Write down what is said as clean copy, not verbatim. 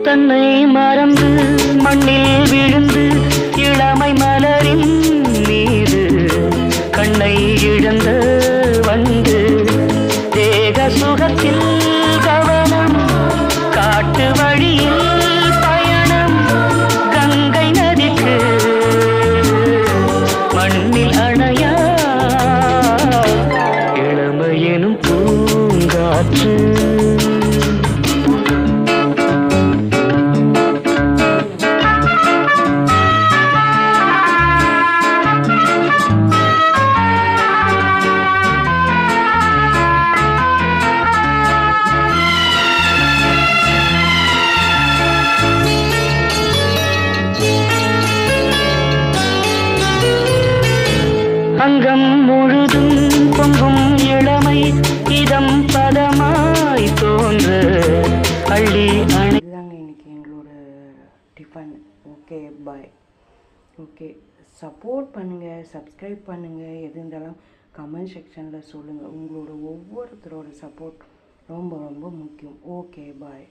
தன்னை மறந்து மண்ணில் விழுந்து இளமை மலரின் மீது கண்ணை இழந்து வந்து தேக சுகத்தில் கவனம் காட்டு வழியில் பயணம் கங்கை நதிக்கு மண்ணில் அணையா இளமையெனும் பூங்காற்று அங்கம் முழுதும் பொங்கும் இளமை இதம் பதமாய் தோன்று அள்ளி அணை. இதுதாங்க இன்னைக்கு எங்களோட tiffin. Okay bye. Okay, support பண்ணுங்கள், சப்ஸ்கிரைப் பண்ணுங்கள், எது இருந்தாலும் கமெண்ட் செக்ஷனில் சொல்லுங்கள். உங்களோட ஒவ்வொருத்தரோட சப்போர்ட் ரொம்ப ரொம்ப முக்கியம். Okay bye.